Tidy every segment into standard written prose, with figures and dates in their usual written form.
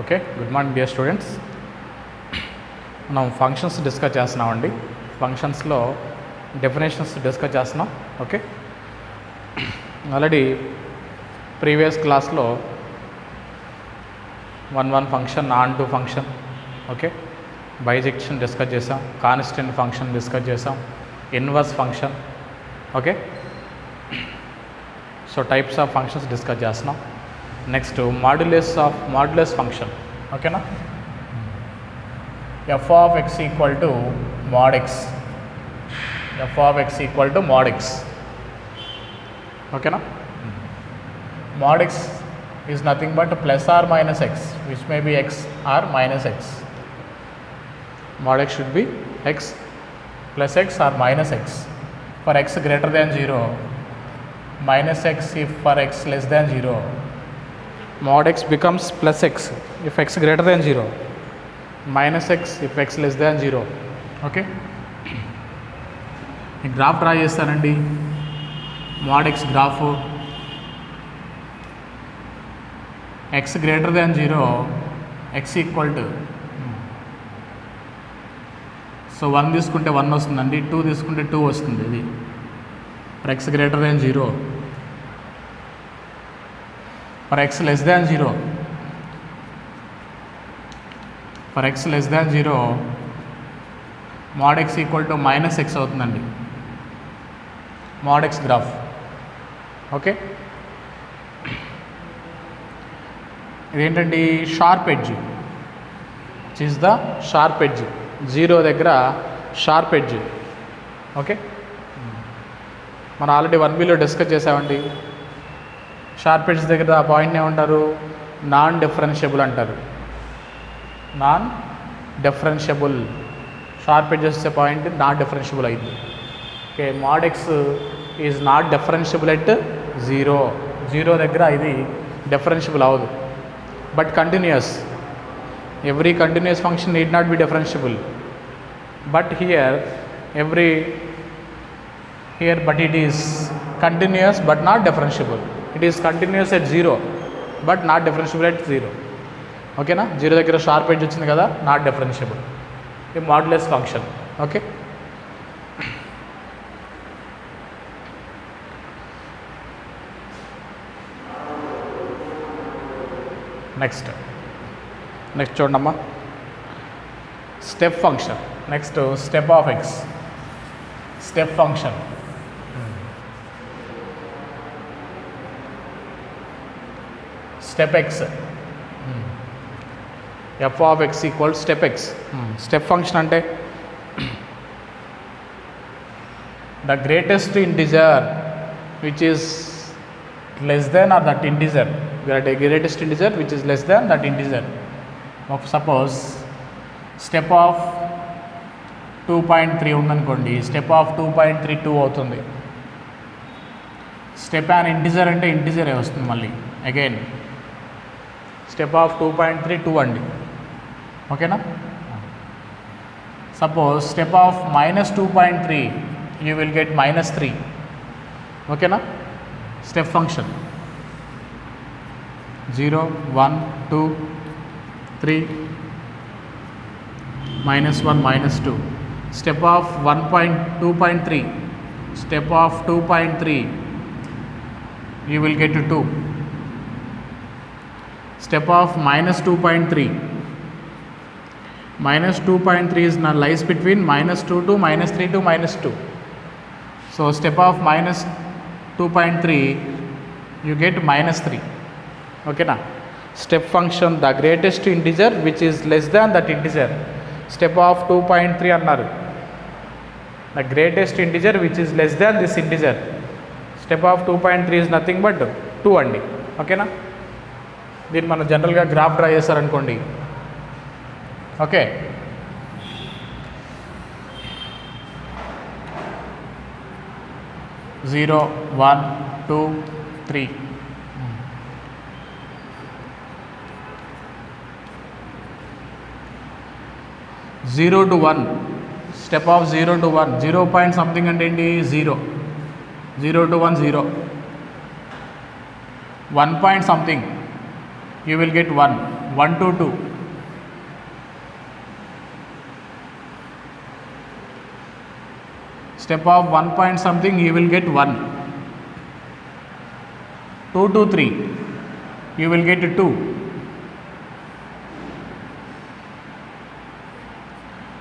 Okay, good morning dear students. మనం functions discuss చేస్తున్నామండి. ఫంక్షన్స్లో డెఫినేషన్స్ డిస్కస్ చేస్తున్నాం. ఓకే, ఆల్రెడీ ప్రీవియస్ క్లాస్లో 1 function, nice to function, okay, bisection discuss చేసాం, constant function discuss చేసాం, inverse function, okay. So types of functions discuss చేస్తున్నాం. Next modulus function, ఓకేనా. F of x equal to mod x, F of x equal to mod x, ఓకేనా. mod x is nothing but plus or minus x, which may be x or minus x. mod x should be x plus x or minus x for x greater than 0, minus x if for x less than 0. mod x becomes plus x if x greater than 0, minus x if x less than 0. Okay, ఈ graph draw చేస్తానండి. mod x graph x greater than 0, x equal to, so 1 తీసుకుంటే 1 వస్తుందండి, 2 తీసుకుంటే 2 వస్తుంది. ఇది for x greater than 0, for x less than 0, for x less than 0 mod x equal to minus x అవుతుందండి mod x graph. Okay, ఇదేంటండి, sharp edge, which is the sharp edge, 0 దగ్గర sharp edge. Okay, మనం already 1bలో discuss చేసామండి. Sharp edge దగ్గర ఆ పాయింట్ని ఏమంటారు, non differentiable అంటారు. నాన్ డిఫరెన్షియబుల్, షార్ప్ ఎడ్జ్ వచ్చే పాయింట్ నాట్ డిఫరెన్షియబుల్ అయింది. Okay, mod x is not differentiable at 0 దగ్గర ఇది డిఫరెన్షియబుల్ అవ్వదు. But continuous, every continuous function need not be differentiable. But here but it is continuous but not differentiable. It is continuous at 0 but not differentiable at 0. ఓకేనా, 0 దగ్గర sharp edge వచ్చింది కదా, not differentiable. ఇది modulus function. Okay, next చూడమ్మా, step function. Next step of x, step function. Step x, f of x equal step x. Step function అంటే the greatest integer which is less than or that integer, the greatest integer which is less than that integer. Of suppose step of 2.3 ఉందనుకోండి, step of 2.32 అవుతుంది. Step and integer అంటే ఇంటిజరే వస్తుంది మళ్ళీ again. Step of 2.32 అండి. ఓకేనా. Suppose step of -2.3 you will get -3. ఓకేనా. Step function 0, 1, 2, 3, -1, -2. Step of 2.3, step of 2.3 you will get 2. Step of -2.3, -2.3 is now lies between -2 to -3 to -2. So step of -2.3 you get -3. Okay na. Step function the greatest integer which is less than that integer. Step of 2.3 annaru, the greatest integer which is less than this integer. Step of 2.3 is nothing but 2 అండి. ఓకేనా. దీన్ని మనం జనరల్గా graph draw చేస్తారనుకోండి. Okay, zero, 1, 2, 3. Zero to 1, step of 0 to 1, 0 point something అంటే ఏంటి, 0 to 1 0, 1 point something you will get 1. 1 to 2. Step of 1 point something, you will get 1. 2 to 3, you will get 2.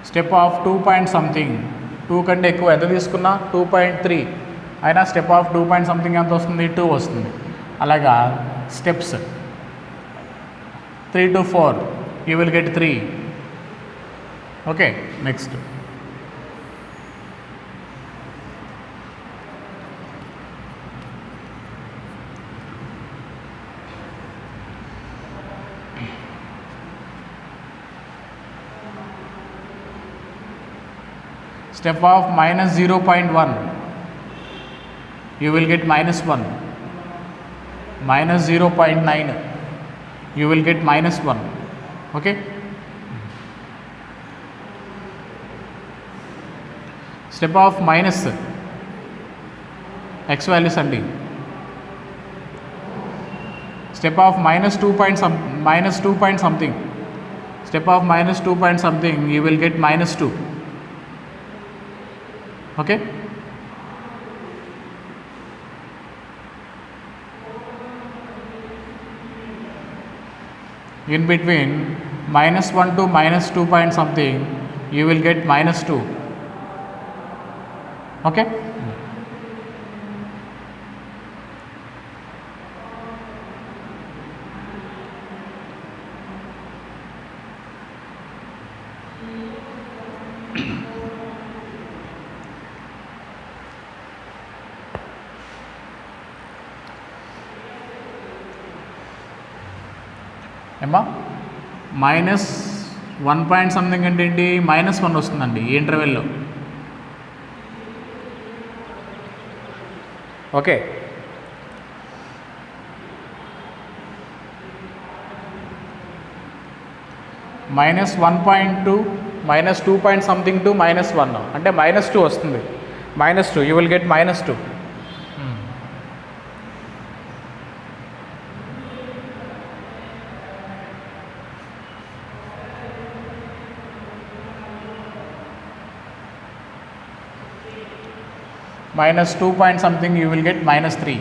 Step of 2 point something, 2 కంటే ఎక్కువ ఎంత తీసుకున్నా 2.3 అయినా step of 2 point something ఎంత వస్తుంది, 2 వస్తుంది. అలాగా steps 3 to 4, you will get 3. Okay, next step of minus 0.1, you will get minus 1. Minus 0.9, you will get minus 1. Okay, step of minus x values andi. Step of minus 2 point something, step of minus 2 point something, you will get minus 2. Okay, in between minus 1 to minus 2 point something, you will get minus 2. Okay, ఏమా minus 1 point something అంటే ఏంటి, minus 1 వస్తుందండి ఈ ఇంటర్వెల్లో. Okay, minus 1.2 minus 2 point something to minus 1 అంటే minus 2 వస్తుంది. minus 2, you will get minus 2. minus 2 point something, you will get minus 3.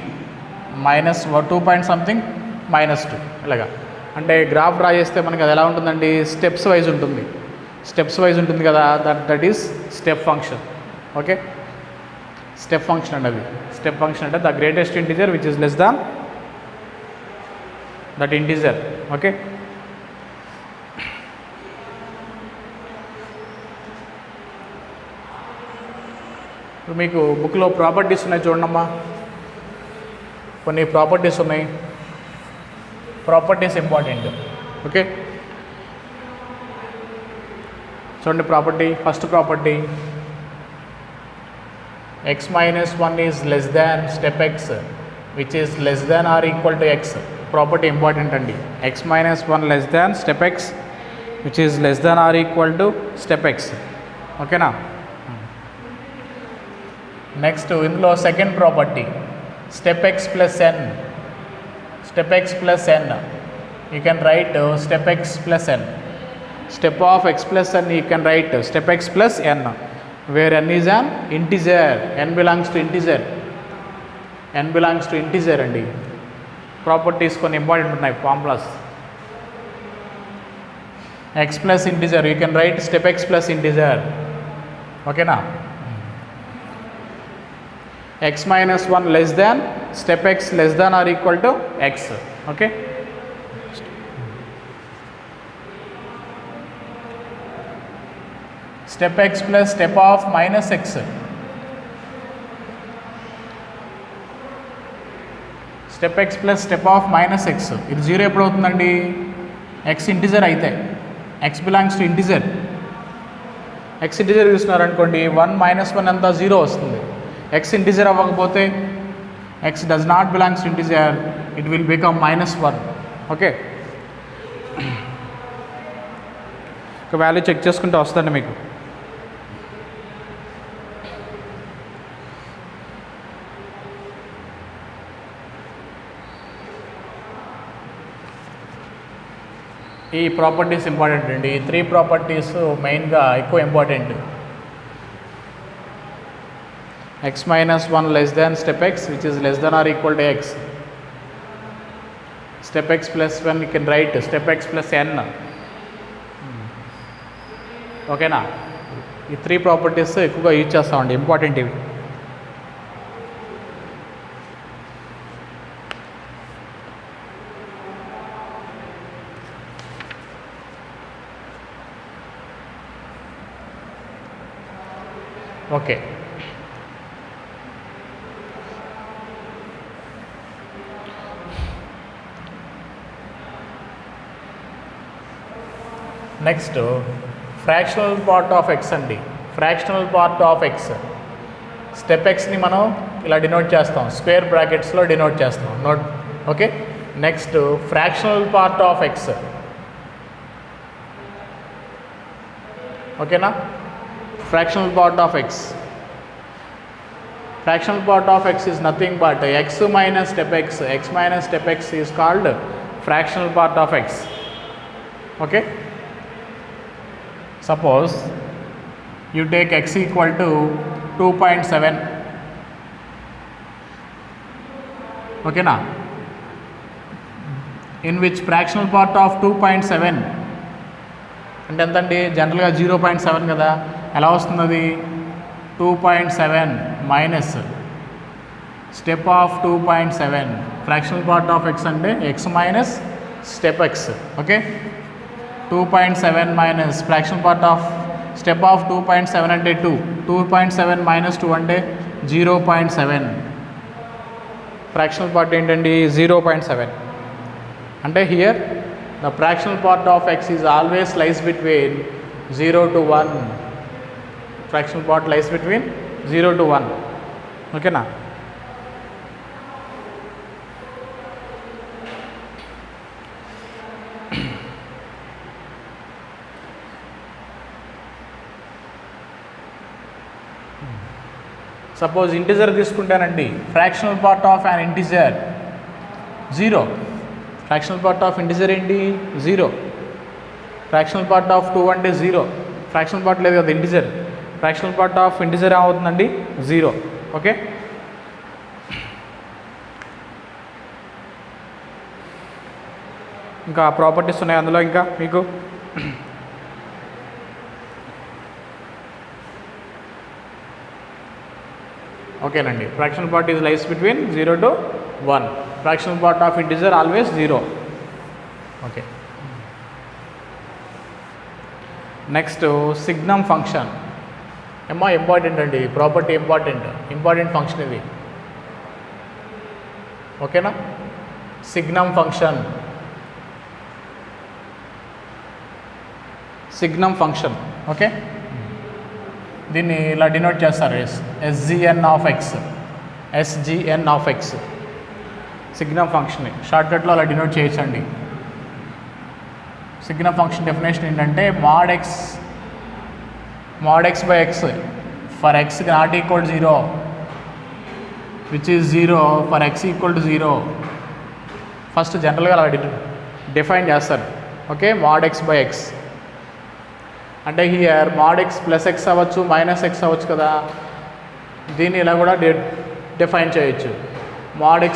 minus 2 point something minus 2. ఇలాగా అంటే గ్రాఫ్ డ్రా చేస్తే మనకి అది ఎలా ఉంటుందండి, స్టెప్స్ వైజ్ ఉంటుంది. స్టెప్స్ వైజ్ ఉంటుంది కదా, that is step function. Okay, step function అండి అది. స్టెప్ ఫంక్షన్ అంటే the greatest integer which is less than that integer. Okay, ఇప్పుడు మీకు బుక్లో ప్రాపర్టీస్ ఉన్నాయి చూడమ్మా, కొన్ని ప్రాపర్టీస్ ఉన్నాయి. Properties important. ఓకే, చూడండి property. First property, x minus 1 is less than step x which is less than or equal to x. Property important అండి. x minus 1 less than step x which is less than or equal to step x. ఓకేనా. Next ఇందులో second property, step x plus n. Step x plus n, you can write step x plus n. Step of x plus n, you can write step x plus n, where n is an integer. n belongs to integer. n belongs to integer అండి. Properties కొన్ని important ఉన్నాయి, formulas. x plus integer, you can write step x plus integer. ఓకేనా. x minus 1 less than step x less than or equal to x. Okay, step x plus step of minus x. step x plus step of minus x, ఇది 0 ఎప్పుడు అవుతుందండి, x integer అయితే. x belongs to integer. x integer చూస్తున్నారనుకోండి, 1 minus 1 అంతా 0 వస్తుంది. x integer అవ్వకపోతే, x does not belongs to integer, it will become minus 1. Okay, ఒక value check చేసుకుంటే వస్తుంది మీకు. ఈ ప్రాపర్టీస్ ఇంపార్టెంట్ అండి. ఈ 3 ప్రాపర్టీస్ మెయిన్గా ఎక్కువ important. x minus 1 less than step x, which is less than or equal to x. Step x plus 1 you can write step x plus n. ఓకేనా? ఈ 3 ప్రాపర్టీస్ ఎక్కువగా యూజ్ చేస్తామండి, ఇంపార్టెంట్ ఇవి. Okay, next fractional part of x అండి. Fractional part of x, step ఎక్స్ని మనం ఇలా denote చేస్తాం, స్క్వేర్ బ్రాకెట్స్లో డినోట్ చేస్తాం note. Okay, next fractional part of x. ఓకేనా? Fractional part of x, fractional part of x is nothing but x minus step x. X minus step x is called fractional part of x. Okay, suppose you take x equal to 2.7. okay na, in which fractional part of 2.7 అంటే ఎంతండి? జనరల్గా 0.7 కదా. ఎలా వస్తుంది అది? 2.7 minus step of 2.7. Fractional part of x అంటే x minus step x. Okay, 2.7 minus fractional part of step of 2.7 అంటే 2. 2.7 minus 2 అంటే 0.7. ఫ్రాక్షనల్ పార్ట్ ఏంటండి? 0.7. అంటే here the fractional part of X is always lies between 0 to 1. Fractional part lies between 0 to 1. ఓకేనా? Suppose integer తీసుకుంటానండి. Fractional part of an integer 0. Fractional part of integer ఏంటి? 0. Fractional part of 2 అంటే 0. Fractional part లేదు కదా integer. Fractional part of integer ఏమవుతుందండి? 0. Okay, ఇంకా properties ఉన్నాయి అందులో ఇంకా మీకు. ఓకేనండి, fractional part is lies between 0 to 1. Fractional part of integer always 0. Okay, next signum function. ఏమో ఇంపార్టెంట్ అండి, ప్రాపర్టీ ఇంపార్టెంట్ ఫంక్షన్ ఇది. ఓకేనా? సిగ్నమ్ ఫంక్షన్, ఓకే, దీన్ని ఇలా డినోట్ చేస్తారు SGN of x. Signum function షార్ట్కట్లో అలా డినోట్ చేయొచ్చండి. సిగ్నమ్ ఫంక్షన్ డెఫినేషన్ ఏంటంటే mod x by x for x not equal to 0, which is 0 for x equal to 0. First జనరల్గా అలా డిఫైన్ చేస్తారు. Okay, mod x by x అంటే here mod x plus x అవ్వచ్చు, minus x అవ్వచ్చు కదా. దీన్ని ఇలా కూడా డిఫైన్ చేయొచ్చు. mod x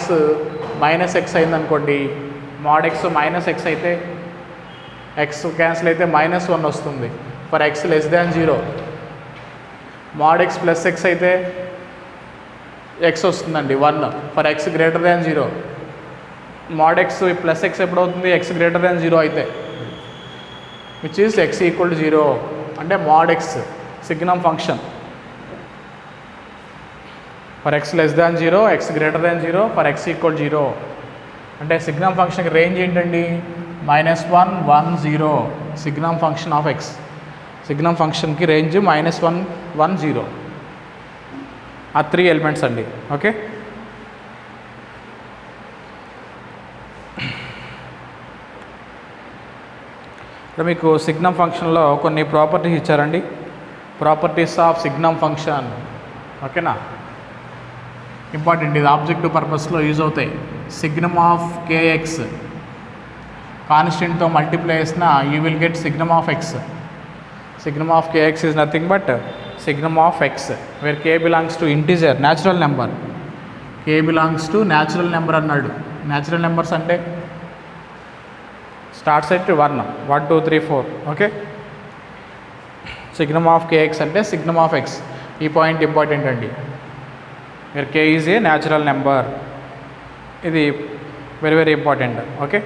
మైనస్ x అయిందనుకోండి, mod x మైనస్ x అయితే x క్యాన్సిల్ అయితే -1 వస్తుంది. For x less than 0. mod x plus x అయితే x వస్తుందండి 1. For x greater than 0. mod x plus x ఎప్పుడు అవుతుంది? x గ్రేటర్ దాన్ 0 అయితే, which is x equal to 0 అంటే mod x signum function. For x less than 0, x greater than 0, for x equal 0 అంటే signum ఫంక్షన్కి range ఏంటండి? -1, 1, 0. Signum function of x, signum ఫంక్షన్కి range -1, 1, 0. ఆ 3 elements అండి. Okay, ఇక్కడ మీకు సిగ్నమ్ ఫంక్షన్లో కొన్ని ప్రాపర్టీస్ ఇచ్చారండి. Properties of signum function. ఓకేనా? ఇంపార్టెంట్, ఇది ఆబ్జెక్టివ్ పర్పస్లో యూజ్ అవుతాయి. సిగ్నమ్ ఆఫ్ kx కాన్స్టెంట్తో మల్టిప్లై చేసిన you will get signum of x. Signum of k x is nothing but signum of x, where k belongs to integer natural number. K belongs to natural number అన్నాడు. Natural numbers అంటే starts at 1, 1 2 3 4. Okay, signum of k x అంటే signum of x. ఈ point important అండి. Where k is a natural number. ఇది very very important. Okay,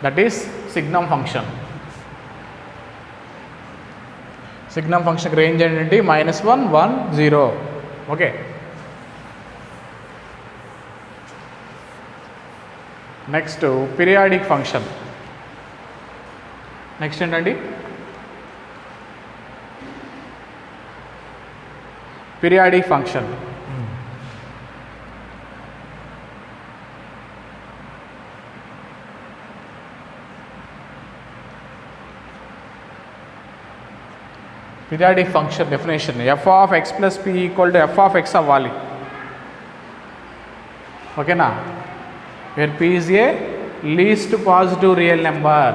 that is signum function. Signum function range ఏంటంటే -1 1 0. Okay, next periodic function. Next ఏంటండి periodic function. Periodic function definition f of x plus p equal to f of x అవ్వాలి. ఓకేనా, where p is a least positive real number.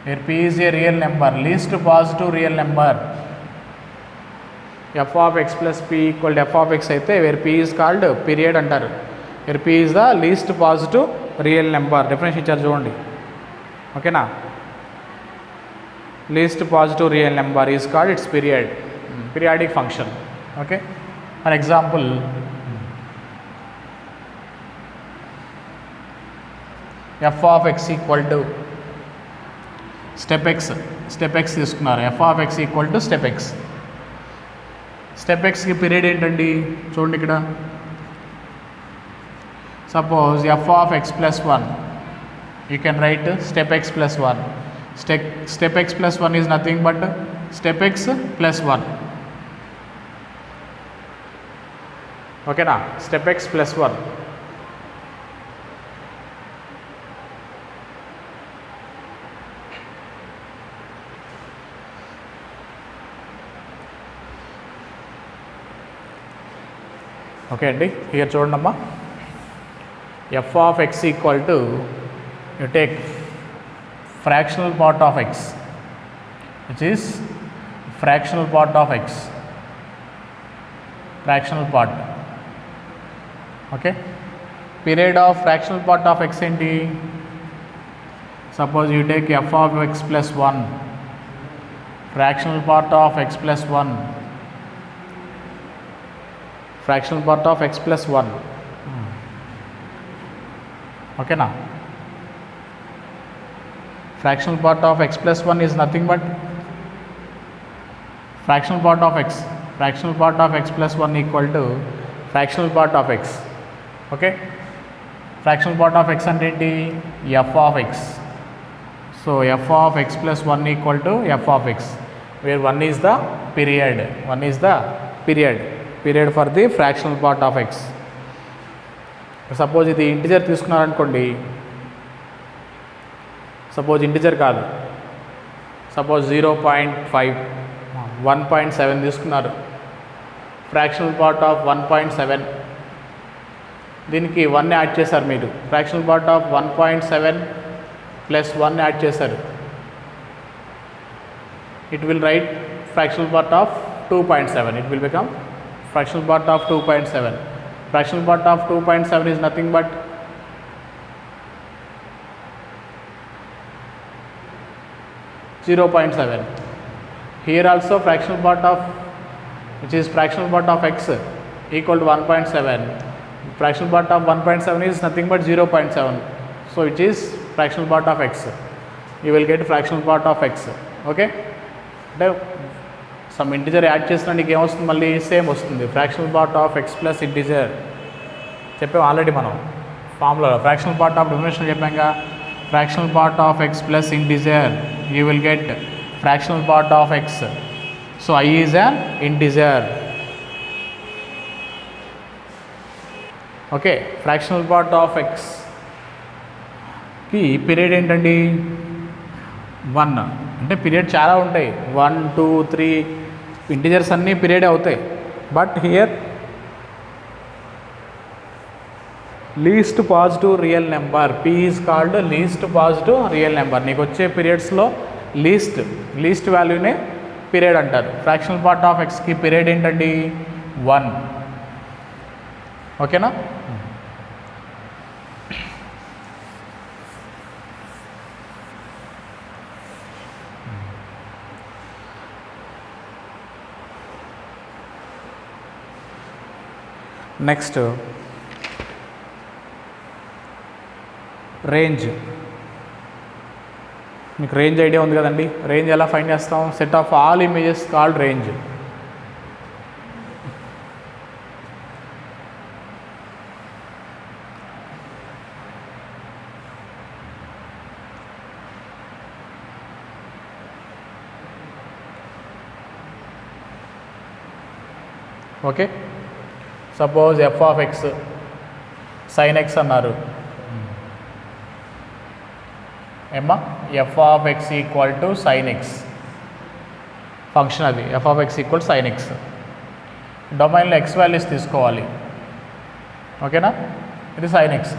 Where p is a real number, least positive real number. f of x plus p equal to f of x అయితే where p is called period అంటారు. Where p is the least positive real number. Definition ఇచ్చారు చూడండి. ఓకేనా, least positive real number is called its period, periodic function. Okay, for example, f of x equal to step x తీసుకున్నారు. f of x equal to step x. step x కి period ఏంటండి చూడండి ఇక్కడ. Suppose f of x plus 1, you can write step x plus 1. step x plus 1 is nothing but step x plus 1. Okay na, step x plus 1. Okay andi, here చూడండమ్మా. f of x equal to, you take fractional part of x, which is fractional part of x, fractional part. Okay, period of fractional part of x enti, suppose you take f of x plus 1, fractional part of x plus 1, fractional part of x plus 1. Okay na, fractional part of x plus 1 is nothing but fractional part of x. Fractional part of x plus 1 equal to fractional part of x. Okay, fractional part of x అంటే ఏంటి, f of x. So f of x plus 1 equal to f of x, where 1 is the period. 1 is the period for the fractional part of x. Suppose ఇది integer తీసుకున్నారనుకోండి. Suppose integer కాదు, suppose 0.5 1.7 తీసుకున్నారు. Fractional part of 1.7, దీనికి 1 add చేశారు మీరు. Fractional part of 1.7 plus 1 add చేశారు. It will write fractional part of 2.7. It will become fractional part of 2.7. Fractional part of 2.7 is nothing but 0.7. Here also fractional part of, which is fractional part of x equal to 1.7. Fractional part of 1.7 is nothing but 0.7. So it is fractional part of x. You will get fractional part of x. Okay. అంటే some integer add చేసినా నీకు ఏమొస్తుంది, మళ్ళీ same వస్తుంది. Fractional part of X plus integer చెప్పాము already మనం ఫార్ములాలో. Fractional part of definition చెప్పాక, fractional part of X plus integer, you will get fractional part of x. So I is an integer. Okay, fractional part of x కి period ఏంటండి 1. అంటే period చాలా ఉంటాయి, 1 2 3 integers అన్నీ period అవుతాయి. But here least positive real number. P is called least positive real number. నీకు వచ్చే పీరియడ్స్లో least వాల్యూనే period అంటారు. ఫ్రాక్షనల్ పార్ట్ ఆఫ్ ఎక్స్కి పీరియడ్ ఏంటండి 1. ఓకేనా? Next range. మీకు రేంజ్ ఐడియా ఉంది కదండి. రేంజ్ ఎలా ఫైండ్ చేస్తాం? Set of all images called range. Okay, suppose f of x sine X అన్నారు. ఏమ్మా, F of x equal to sign X function. అది F of x equal sine x. డొమైన్లో x values తీసుకోవాలి. ఓకేనా? ఇది sine x.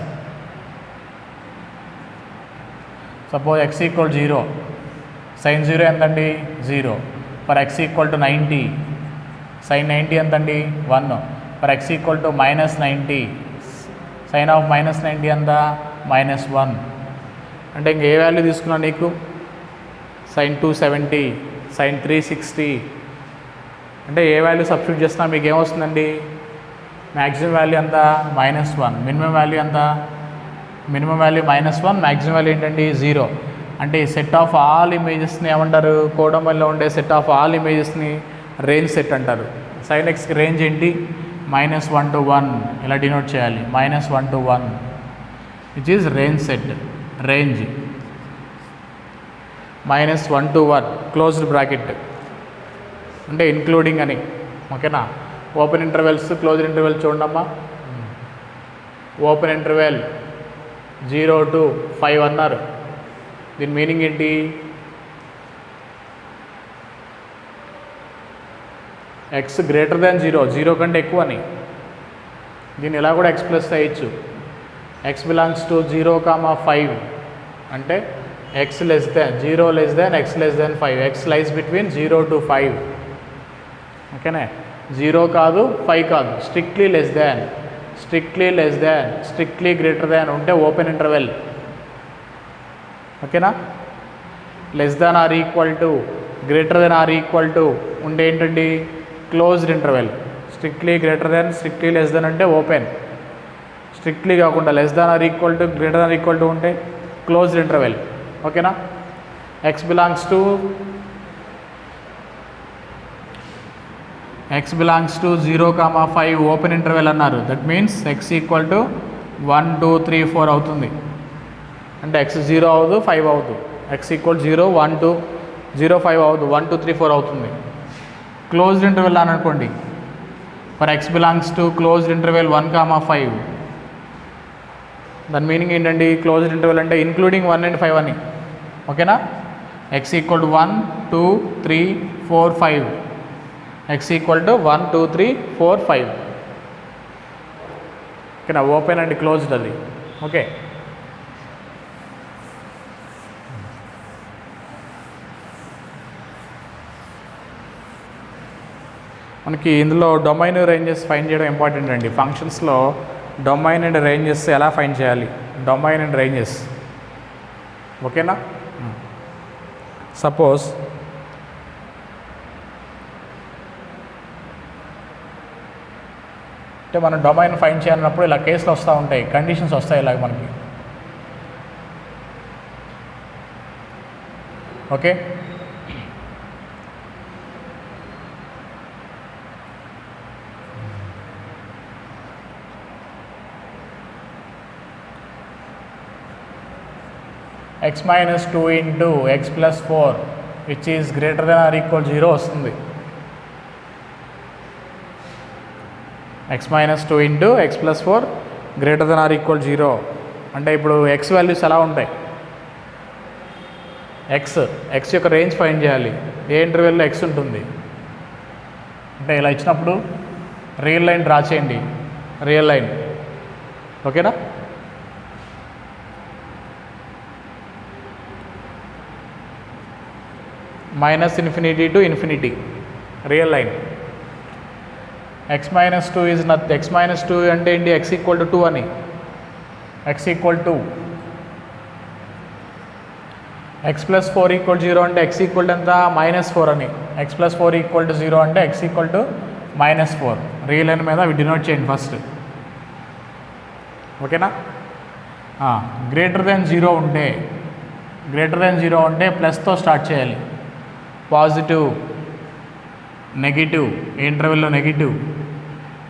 Suppose x equal 0, sine 0 ఎంతండి 0. For x equal to 90, sine 90 ఎంతండి 1. For x equal to -90, sine of -90 ఎంత -1. అంటే ఇంక ఏ వాల్యూ తీసుకున్నా నీకు సైన్ 270, సైన్ 360 అంటే ఏ వాల్యూ సబ్స్టిట్యూట్ చేసినా మీకు ఏమొస్తుందండి? మ్యాక్సిమం వాల్యూ ఎంత -1, మినిమం వాల్యూ ఎంత మినిమం వాల్యూ -1, మ్యాక్సిమం వాల్యూ ఏంటండి 0. అంటే ఈ సెట్ ఆఫ్ ఆల్ ఇమేజెస్ని ఏమంటారు? కోడమల్లో ఉండే సెట్ ఆఫ్ ఆల్ ఇమేజెస్ని రేంజ్ సెట్ అంటారు. సైన్ ఎక్స్కి రేంజ్ ఏంటి? -1 to 1 ఇలా డినోట్ చేయాలి. -1 to 1 which is range set. Range -1 to 1 closed bracket అంటే ఇన్క్లూడింగ్ అని. ఓకేనా? ఓపెన్ ఇంటర్వెల్స్, క్లోజ్డ్ ఇంటర్వెల్ చూడమ్మా. ఓపెన్ ఇంటర్వెల్ 0 to 5 అన్నారు. దీని మీనింగ్ ఏంటి? ఎక్స్ గ్రేటర్ దాన్ 0 కంటే ఎక్కువ అని. దీన్ని ఇలా కూడా ఎక్స్ప్రెస్ చేయొచ్చు. ఎక్స్ బిలాంగ్స్ టు 0,5 అంటే X less than 0 less than x less than 5. X lies between 0 to 5. ఓకేనా? 0 కాదు 5 కాదు, strictly less than, strictly less than, strictly greater than ఉంటే ఓపెన్ ఇంటర్వెల్. ఓకేనా? Less than or equal to, greater than or equal to ఉంటే ఏంటండి? Closed interval. Strictly greater than, strictly less than అంటే open. Strictly కాకుండా less than or equal to, greater than equal to ఉంటే closed interval. ఓకేనా? X belongs to 0,5 open interval అన్నారు. That means x equal to 1 2 3 4 అవుతుంది. అంటే X 0 అవ్వదు 5 అవ్వదు. X equal 0 1 2 0 5 అవ్వదు, 1 2 3 4 అవుతుంది. క్లోజ్డ్ ఇంటర్వెల్ అని అనుకోండి. For X belongs to closed interval 1,5. దాని మీనింగ్ ఏంటండి? క్లోజ్డ్ ఇంటర్వెల్ అంటే ఇన్క్లూడింగ్ 1 and 5 అని. ఓకేనా? X equal to 1 2 3 4 5. X equal to 1 2 3 4 5. ఓకేనా? ఓపెన్ అండ్ క్లోజ్డ్ అది. ఓకే, మనకి ఇందులో డొమైన్ రేంజెస్ ఫైండ్ చేయడం ఇంపార్టెంట్ అండి. ఫంక్షన్స్లో డొమైన్ అండ్ రేంజెస్ ఎలా ఫైండ్ చేయాలి? Domain and ranges. ఓకేనా? సపోజ్ అంటే మనం డొమైన్ ఫైండ్ చేయాలన్నప్పుడు ఇలా కేసులు వస్తూ ఉంటాయి, కండిషన్స్ వస్తాయి ఇలాగ మనకి. Okay, x minus 2 into x plus 4 which is greater than or equal 0 వస్తుంది. x minus 2 into x plus 4 greater than or equal 0 అంటే ఇప్పుడు x వాల్యూస్ ఎలా ఉంటాయి? x యొక్క రేంజ్ ఫైండ్ చేయాలి. ఏ ఇంటర్వెల్లో x ఉంటుంది అంటే ఇలా ఇచ్చినప్పుడు రియల్ లైన్ డ్రా చేయండి. Real line. ఓకేనా? Minus infinity to infinity real line. X minus two is not. X minus two అంటే ఏంటి? ఎక్స్ ఈక్వల్ టు 2 అని. X equal to x plus 4 equal 0 అంటే ఎక్స్ ఈక్వల్ ఎంత? -4 అని. ఎక్స్ ప్లస్ 4 ఈక్వల్ టు 0 అంటే X equal to -4. Real line మీద అవి denote చేయండి ఫస్ట్. ఓకేనా? గ్రేటర్ దెన్ 0 ఉంటే ప్లస్తో స్టార్ట్ చేయాలి. పాజిటివ్, నెగిటివ్, ఈ ఇంటర్వెల్లో నెగిటివ్,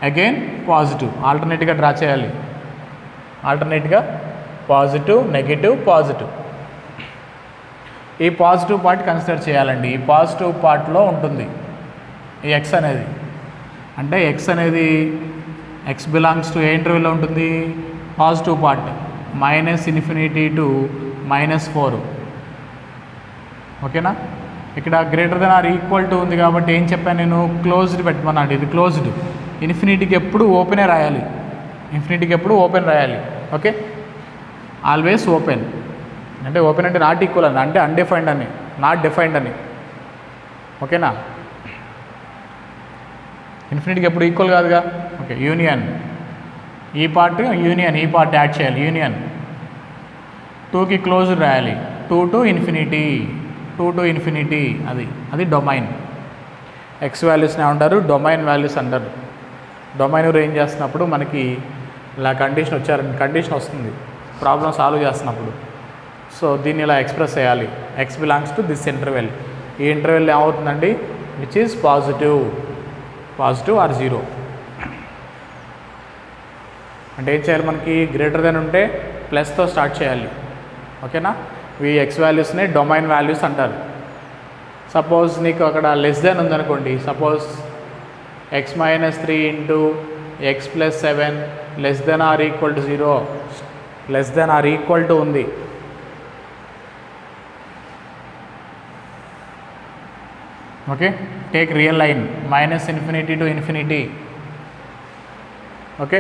అగైన్ పాజిటివ్, ఆల్టర్నేట్గా డ్రా చేయాలి. ఆల్టర్నేట్గా పాజిటివ్, నెగిటివ్, పాజిటివ్. ఈ పాజిటివ్ పార్ట్ కన్సిడర్ చేయాలండి. ఈ పాజిటివ్ పార్ట్లో ఉంటుంది ఈ ఎక్స్ అనేది. అంటే ఎక్స్ అనేది ఎక్స్ బిలాంగ్స్ టు ఏ ఇంటర్వెల్లో ఉంటుంది? Positive part, -∞ to -4. ఓకేనా? ఇక్కడ greater than or equal to ఉంది కాబట్టి ఏం చెప్పాను నేను? క్లోజ్డ్ పెట్టమన్నాడు. ఇది క్లోజ్డ్. ఇన్ఫినిటీకి ఎప్పుడు ఓపెనే రాయాలి. ఇన్ఫినిటీకి ఎప్పుడు ఓపెన్ రాయాలి. Okay, always open. అంటే ఓపెన్ అంటే నాట్ ఈక్వల్ అని, అంటే అన్డిఫైన్డ్ అని, నాట్ డిఫైన్డ్ అని. ఓకేనా? ఇన్ఫినిటీకి ఎప్పుడు ఈక్వల్ కాదుగా. ఓకే, యూనియన్, ఈ పార్ట్ యూనియన్, ఈ పార్ట్ యాడ్ చేయాలి. యూనియన్ 2కి క్లోజ్డ్ రాయాలి. 2 టు ఇన్ఫినిటీ, 2 టు ఇన్ఫినిటీ. అది డొమైన్. ఎక్స్ వాల్యూస్ని ఏమంటారు? డొమైన్ వాల్యూస్ అంటారు. డొమైన్ రేంజ్ చేస్తున్నప్పుడు మనకి ఇలా కండిషన్ వస్తుంది ప్రాబ్లం సాల్వ్ చేస్తున్నప్పుడు. సో దీన్ని ఇలా ఎక్స్ప్రెస్ చేయాలి. X belongs to this interval. ఈ ఇంటర్వెల్ ఏమవుతుందండి? Which is positive or 0. అంటే ఏం చేయాలి? మనకి గ్రేటర్ దెన్ ఉంటే ప్లస్తో స్టార్ట్ చేయాలి. ఓకేనా? ఈ ఎక్స్ వాల్యూస్ని డొమైన్ వాల్యూస్ అంటారు. సపోజ్ నీకు అక్కడ లెస్ దెన్ ఉందనుకోండి. Suppose x-3 into x + 7 less than or equal to 0, less than or equal to ఉంది. Okay, take real line -∞ to ∞. Okay,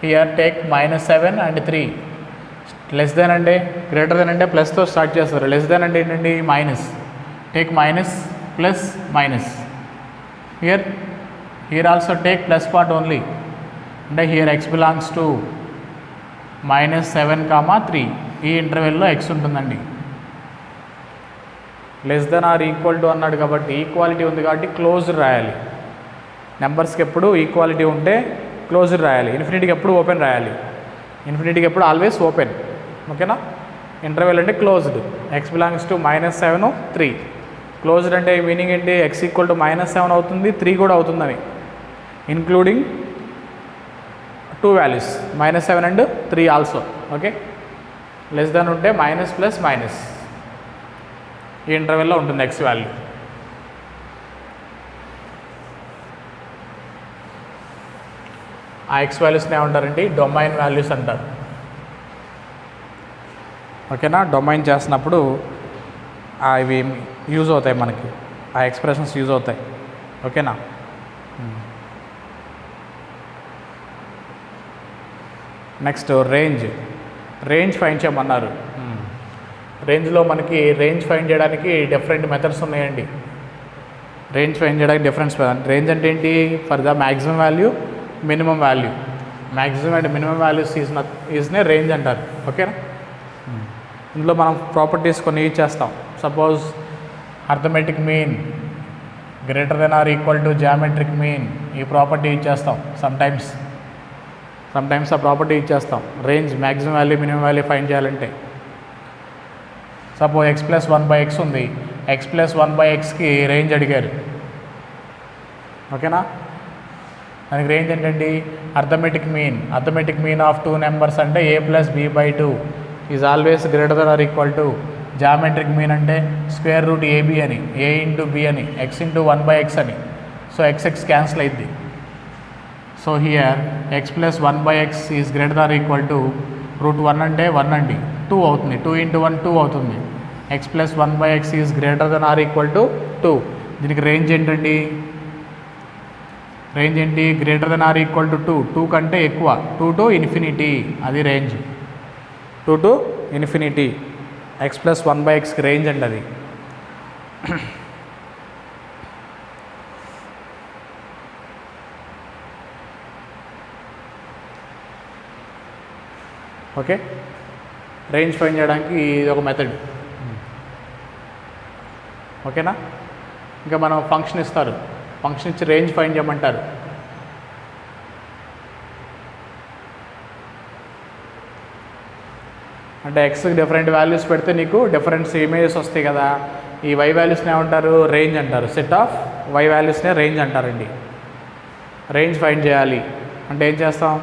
here take -7 and 3. Less than అంటే greater than అంటే ప్లస్తో start చేస్తారు. Less than అంటే ఏంటండి? Minus. Take minus plus minus. Here also take plus part only. అంటే here x belongs to -7, 3. ఈ ఇంటర్వెల్లో x ఉంటుందండి. Less than or equal to అన్నాడు కాబట్టి ఈక్వాలిటీ ఉంది కాబట్టి క్లోజ్డ్ రాయాలి. నెంబర్స్కి ఎప్పుడు ఈక్వాలిటీ ఉంటే క్లోజ్డ్ రాయాలి. ఇన్ఫినిటీకి ఎప్పుడు ఓపెన్ రాయాలి. ఇన్ఫినిటీకి ఎప్పుడు ఆల్వేస్ ఓపెన్. ఓకేనా? ఇంటర్వెల్ అంటే closed. X belongs to -7, 3. Closed అంటే మీనింగ్ ఏంటి? ఎక్స్ ఈక్వల్ టు -7 అవుతుంది, 3 కూడా అవుతుందని, including 2 values -7 and 3 also. Okay, less than ఉంటే మైనస్ ప్లస్ మైనస్ ఈ ఇంటర్వెల్లో ఉంటుంది ఎక్స్ వాల్యూ. ఆ ఎక్స్ వాల్యూస్ని ఏమంటారండి? డొమైన్ వాల్యూస్ అంటారు. ఓకేనా? డొమైన్ చేసినప్పుడు ఇవి యూజ్ అవుతాయి మనకి, ఆ ఎక్స్ప్రెషన్స్ యూజ్ అవుతాయి. ఓకేనా? నెక్స్ట్ రేంజ్ ఫైండ్ చేయమన్నారు. రేంజ్లో మనకి రేంజ్ ఫైండ్ చేయడానికి డిఫరెంట్ మెథడ్స్ ఉన్నాయండి. రేంజ్ ఫైండ్ చేయడానికి రేంజ్ అంటే ఏంటి? For the maximum value, minimum value. Maximum and minimum values ఈజ్నే రేంజ్ అంటారు. ఓకేనా? ఇందులో మనం ప్రాపర్టీస్ కొన్ని యూజ్ చేస్తాం. Suppose arithmetic mean greater than or equal to geometric mean. ఈ ప్రాపర్టీ యూజ్ చేస్తాం సమ్టైమ్స్ ఆ ప్రాపర్టీ యూజ్ చేస్తాం. Range maximum value, minimum value find చేయాలంటే. సపోజ్ x + 1/x ఉంది. x + 1/xకి రేంజ్ అడిగారు. ఓకేనా? దానికి రేంజ్ ఏంటండి? అర్థమెటిక్ మీన్ ఆఫ్ 2 నెంబర్స్ అంటే a + b/2 is always greater than or equal to. Geometric mean అంటే √ab అని, a × b అని, x × 1/x అని. సో x క్యాన్సిల్ అయింది. So here x + 1/x is greater than or equal to √1 అంటే 1 అండి, 2 అవుతుంది. 2 × 1 2 అవుతుంది. x + 1/x is greater than or equal to 2. దీనికి రేంజ్ ఏంటండి? రేంజ్ ఏంటి? Greater than or equal to 2. 2 కంటే ఎక్కువ. 2 to ∞, అది రేంజ్. 2 to ∞. x + 1/xకి రేంజ్ అండి అది. ఓకే, రేంజ్ ఫైండ్ చేయడానికి ఇది ఒక మెథడ్. ఓకేనా? ఇంకా మనం ఫంక్షన్ ఇస్తారు, ఫంక్షన్ ఇచ్చి రేంజ్ ఫైండ్ చేయమంటారు. అంటే ఎక్స్కి డిఫరెంట్ వాల్యూస్ పెడితే నీకు డిఫరెంట్ ఇమేజెస్ వస్తాయి కదా. ఈ వై వాల్యూస్ని ఏమంటారు? రేంజ్ అంటారు. సెట్ ఆఫ్ వై వాల్యూస్నే రేంజ్ అంటారండి. రేంజ్ ఫైండ్ చేయాలి అంటే ఏం చేస్తాం?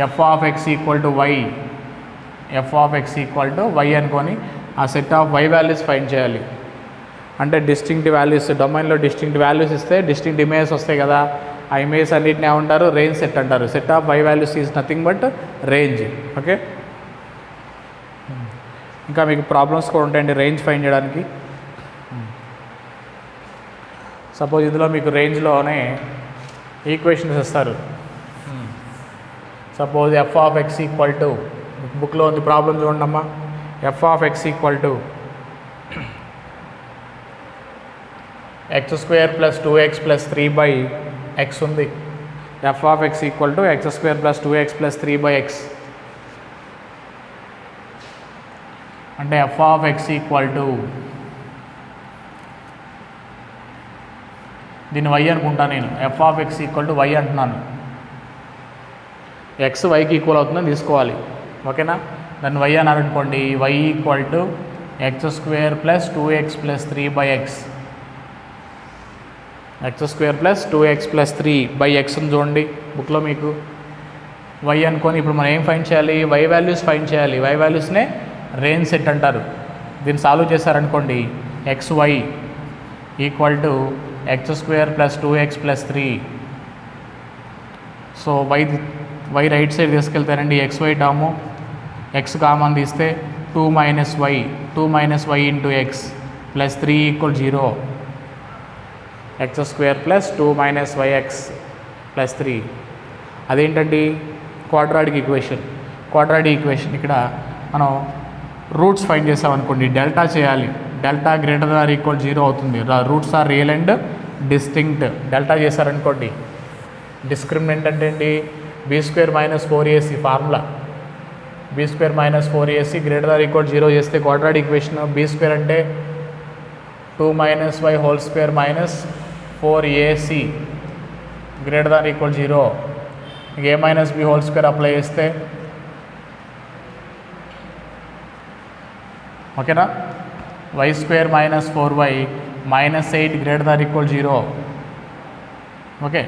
F of x equal to y, f of x equal to y అనుకొని ఆ set of y values find చేయాలి. అంటే డిస్టింక్ట్ వాల్యూస్, డొమైన్లో డిస్టింక్ట్ వాల్యూస్ ఇస్తే డిస్టింక్ట్ ఇమేజెస్ వస్తాయి కదా. ఆ ఇమేజెస్ అన్నింటిని ఏమంటారు? రేంజ్ సెట్ అంటారు. Set of y values is nothing but range. Okay, ఇంకా మీకు ప్రాబ్లమ్స్ కూడా ఉంటాయండి రేంజ్ ఫైండ్ చేయడానికి. సపోజ్ ఇందులో మీకు రేంజ్లోనే ఈక్వేషన్స్ ఇస్తారు. Suppose f of x equal to, బుక్లో ఉంది ప్రాబ్లం చూడండి అమ్మా. F of x equal to x square plus 2x plus 3/x ఉంది. F of x equal to x square plus 2x plus 3/x అంటే f of x equal to, దీన్ని y అనుకుంటా నేను. F of x equal to y అంటున్నాను. X వైకి equal అవుతుందని తీసుకోవాలి. ఓకేనా? దాన్ని వై అన్నారు అనుకోండి. Y equal to x square plus 2x plus 3/x, X square plus 2x plus 3/x అని చూడండి బుక్లో మీకు. వై అనుకొని ఇప్పుడు మనం ఏం ఫైండ్ చేయాలి? వై వాల్యూస్ ఫైండ్ చేయాలి. వై వాల్యూస్నే రేంజ్ సెట్ అంటారు. దీన్ని సాల్వ్ చేశారనుకోండి, x y equal to x square plus 2x plus 3. So y right side తీసుకెళ్తారండి. X y term x common తీస్తే 2 minus y into x plus 3 equal 0. X square plus 2 minus y x plus 3. అదేంటండి? Quadratic equation. Quadratic equation ఇక్కడ మనం roots find చేసామనుకోండి, delta చేయాలి. Delta greater than or equal 0 అవుతుంది. Roots are real and distinct. Delta చేశారనుకోండి. Discriminant అంటే ఏంటి? B square minus 4ac formula. B square minus 4ac greater than or equal 0 చేస్తే quadratic equation. B square అంటే 2 minus y whole square minus 4ac greater than equal 0. A minus b whole square apply చేస్తే ఓకేనా? Y square minus 4y minus 8 greater than equal 0. Okay,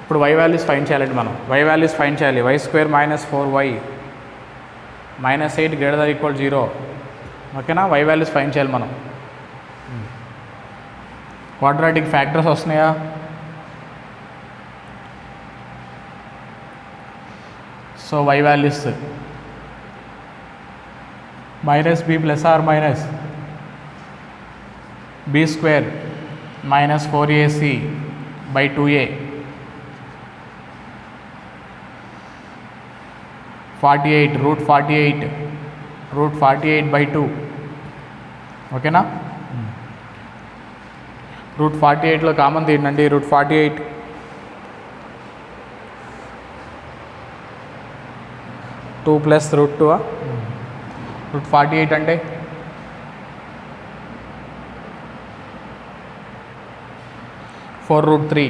ఇప్పుడు y values find చేయాలండి మనం. Why values find చేయాలి. Y square minus 4y minus 8 greater than equal 0. ఓకేనా? Y values find చేయాలి మనం. Quadratic factors వస్తున్నాయా? So y values minus b plus or minus b square minus 4ac by 2a 48 root 48 by 2. ఓకేనా? Root 48లో common తీయండి. Root 48 2 plus root 2. Root 48 అంటే 4 root 3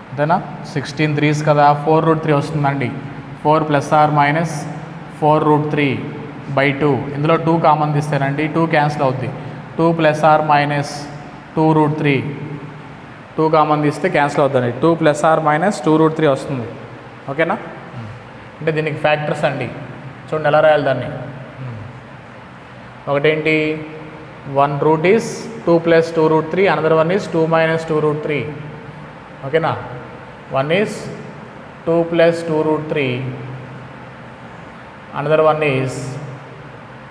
అంతేనా? 16 3s కదా, 4 రూట్ 3 వస్తుందండి. 4 plus or minus 4 root 3 by 2. ఇందులో 2 common తీస్తానండి. 2 cancel అవుద్ది. 2 plus or minus 2 root 3. 2 common తీస్తే క్యాన్సిల్ అవుతుంది. 2 ప్లస్ ఆర్ మైనస్ 2 రూట్ 3 వస్తుంది. ఓకేనా? అంటే దీనికి ఫ్యాక్టర్స్ అండి. చూడండి ఎలా రాయాలి దాన్ని. ఒకటేంటి? 1 root is 2 plus 2 root 3. Another one is 2 minus 2 root 3. ఓకేనా? 1 is 2 plus 2 root 3. Another one is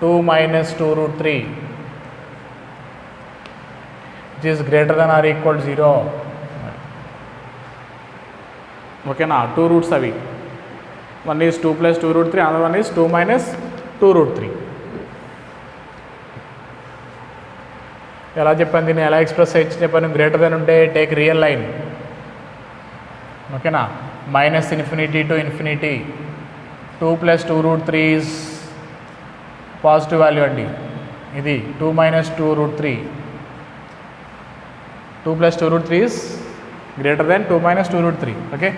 2 minus 2 root 3. Which is greater than or equal to 0. ఓకేనా, 2 రూట్స్ అవి. One is 2 + 2√3, another one is 2 - 2√3. ఎలా చెప్పాను దీన్ని, ఎలా ఎక్స్ప్రెస్ అయ్యి చెప్పాను, greater than ఉంటే టేక్ రియల్ లైన్. ఓకేనా, -∞ to ∞. 2 + 2√3 ఈజ్ పాజిటివ్ వాల్యూ అండి. ఇది 2 - 2√3. 2 + 2√3 is greater than 2 - 2√3. Okay,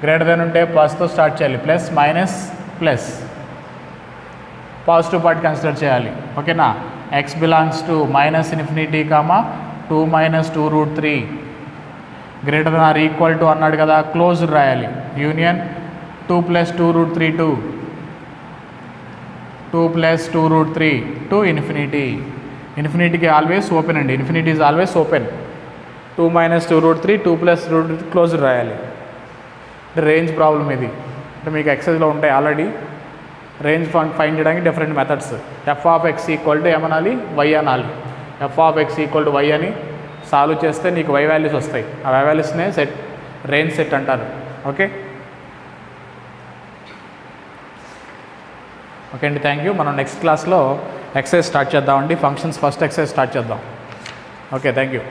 greater than ఉంటే ప్లస్తో స్టార్ట్ చేయాలి, plus minus plus, positive part consider చేయాలి. ఓకేనా, x belongs to -∞, 2 - 2√3 greater than or equal to అన్నాడు కదా, క్లోజ్డ్ రాయాలి. Union 2 + 2√3 2 + 2√3 to ∞. ఇన్ఫినిటీకి ఆల్వేస్ ఓపెన్ అండి, ఇన్ఫినిటీ ఈజ్ ఆల్వేస్ ఓపెన్. 2 - 2√3 2 + 2√3 క్లోజ్డ్ రాయాలి. రేంజ్ ప్రాబ్లం ఇది, అంటే మీకు ఎక్సైజ్లో ఉంటాయి ఆల్రెడీ. రేంజ్ ఫైండ్ చేయడానికి డిఫరెంట్ మెథడ్స్. f(x) = ఏమనాలి, y అనాలి. f(x) = y అని సాల్వ్ చేస్తే నీకు y వాల్యూస్ వస్తాయి. ఆ y వాల్యూస్నే సెట్, రేంజ్ సెట్ అంటారు. ఓకే ఓకే అండి, థ్యాంక్ యూ. మనం నెక్స్ట్ క్లాస్లో ఎక్సైజ్ స్టార్ట్ చేద్దామండి. ఫంక్షన్స్ ఫస్ట్ ఎక్సైజ్ స్టార్ట్ చేద్దాం. Okay, thank you.